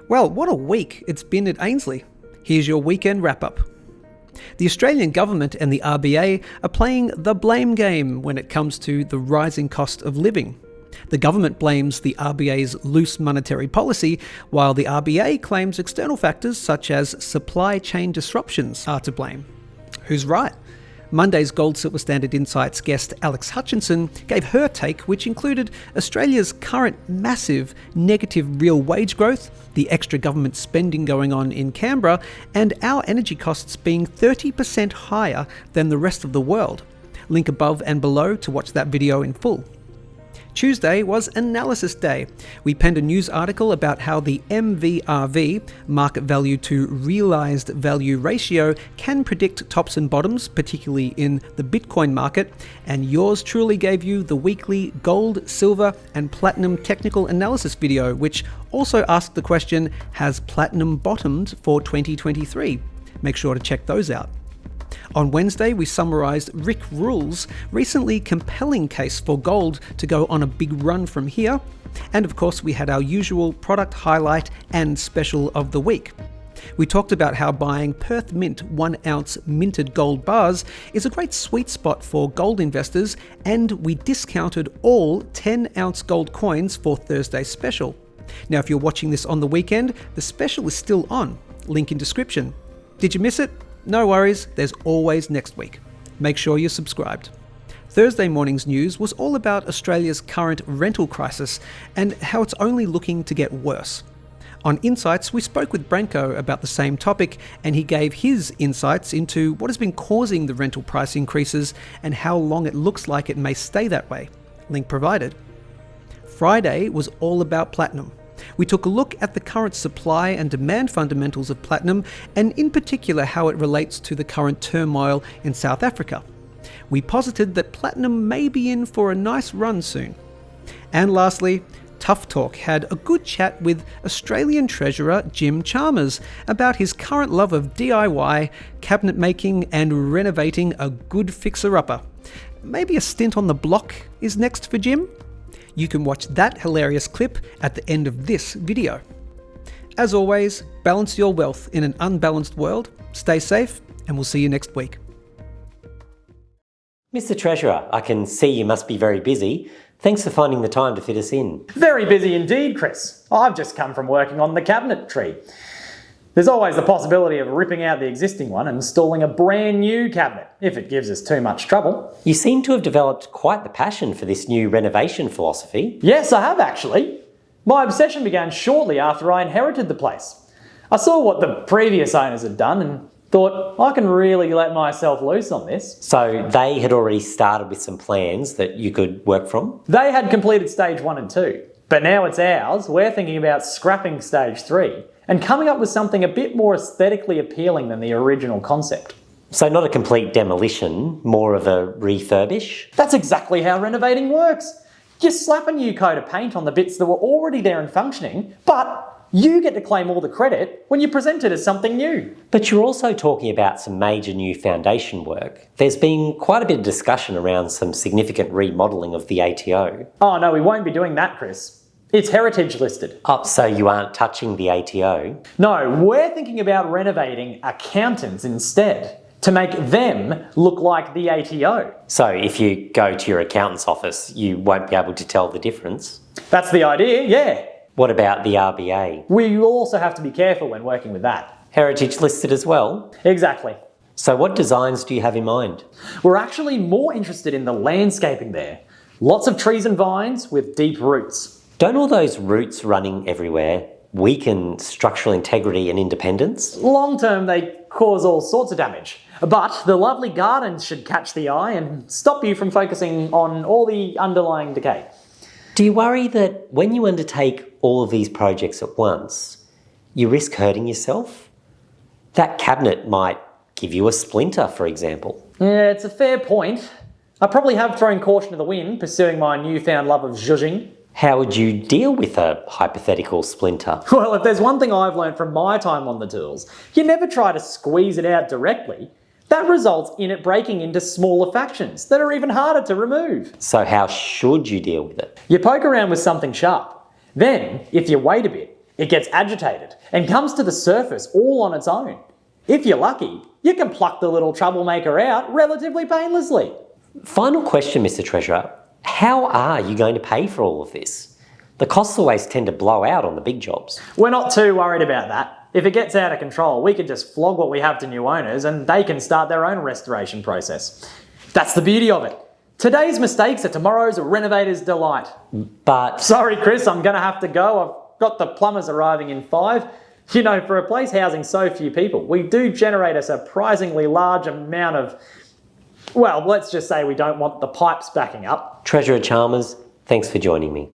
Well, what a week it's been at Ainslie. Here's your weekend wrap-up. The Australian government and the RBA are playing the blame game when it comes to the rising cost of living. The government blames the RBA's loose monetary policy, while the RBA claims external factors such as supply chain disruptions are to blame. Who's right? Monday's Gold Silver Standard Insights guest Alex Hutchinson gave her take, which included Australia's current massive negative real wage growth, the extra government spending going on in Canberra, and our energy costs being 30% higher than the rest of the world. Link above and below to watch that video in full. Tuesday was Analysis Day. We penned a news article about how the MVRV, market value to realised value ratio, can predict tops and bottoms, particularly in the Bitcoin market, and yours truly gave you the weekly gold, silver and platinum technical analysis video, which also asked the question, has platinum bottomed for 2023? Make sure to check those out. On Wednesday, we summarised Rick Rule's recently compelling case for gold to go on a big run from here. And of course, we had our usual product highlight and special of the week. We talked about how buying Perth Mint 1 ounce minted gold bars is a great sweet spot for gold investors, and we discounted all 10 ounce gold coins for Thursday's special. Now, if you're watching this on the weekend, the special is still on. Link in description. Did you miss it? No worries, there's always next week. Make sure you're subscribed. Thursday morning's news was all about Australia's current rental crisis and how it's only looking to get worse. On Insights, we spoke with Branko about the same topic, and he gave his insights into what has been causing the rental price increases and how long it looks like it may stay that way. Link provided. Friday was all about platinum. We took a look at the current supply and demand fundamentals of platinum, and in particular how it relates to the current turmoil in South Africa. We posited that platinum may be in for a nice run soon. And lastly, Tough Talk had a good chat with Australian Treasurer Jim Chalmers about his current love of DIY, cabinet making and renovating a good fixer-upper. Maybe a stint on the block is next for Jim? You can watch that hilarious clip at the end of this video. As always, balance your wealth in an unbalanced world. Stay safe, and we'll see you next week. Mr. Treasurer, I can see you must be very busy. Thanks for finding the time to fit us in. Very busy indeed, Chris. I've just come from working on the cabinet tree. There's always the possibility of ripping out the existing one and installing a brand new cabinet, if it gives us too much trouble. You seem to have developed quite the passion for this new renovation philosophy. Yes, I have actually. My obsession began shortly after I inherited the place. I saw what the previous owners had done and thought, I can really let myself loose on this. So they had already started with some plans that you could work from? They had completed stage 1 and 2, but now it's ours. We're thinking about scrapping stage 3 and coming up with something a bit more aesthetically appealing than the original concept. So not a complete demolition, more of a refurbish? That's exactly how renovating works. You slap a new coat of paint on the bits that were already there and functioning, but you get to claim all the credit when you present it as something new. But you're also talking about some major new foundation work. There's been quite a bit of discussion around some significant remodelling of the ATO. Oh no, we won't be doing that, Chris. It's heritage listed. Oh, so you aren't touching the ATO? No, we're thinking about renovating accountants instead, to make them look like the ATO. So if you go to your accountant's office, you won't be able to tell the difference? That's the idea, yeah. What about the RBA? We also have to be careful when working with that. Heritage listed as well? Exactly. So what designs do you have in mind? We're actually more interested in the landscaping there. Lots of trees and vines with deep roots. Don't all those roots running everywhere weaken structural integrity and independence? Long term, they cause all sorts of damage. But the lovely gardens should catch the eye and stop you from focusing on all the underlying decay. Do you worry that when you undertake all of these projects at once, you risk hurting yourself? That cabinet might give you a splinter, for example. Yeah, it's a fair point. I probably have thrown caution to the wind pursuing my newfound love of zhuzhing. How would you deal with a hypothetical splinter? Well, if there's one thing I've learned from my time on the tools, you never try to squeeze it out directly. That results in it breaking into smaller factions that are even harder to remove. So how should you deal with it? You poke around with something sharp. Then, if you wait a bit, It gets agitated and comes to the surface all on its own. If you're lucky, you can pluck the little troublemaker out relatively painlessly. Final question, Mr. Treasurer. How are you going to pay for all of this? The costs always tend to blow out on the big jobs. We're not too worried about that. If it gets out of control, we can just flog what we have to new owners and they can start their own restoration process. That's the beauty of it. Today's mistakes are tomorrow's renovator's delight. But Sorry, Chris, I'm going to have to go. I've got the plumbers arriving in 5. You know, for a place housing so few people, we do generate a surprisingly large amount of, well, let's just say we don't want the pipes backing up. Treasurer Chalmers, thanks for joining me.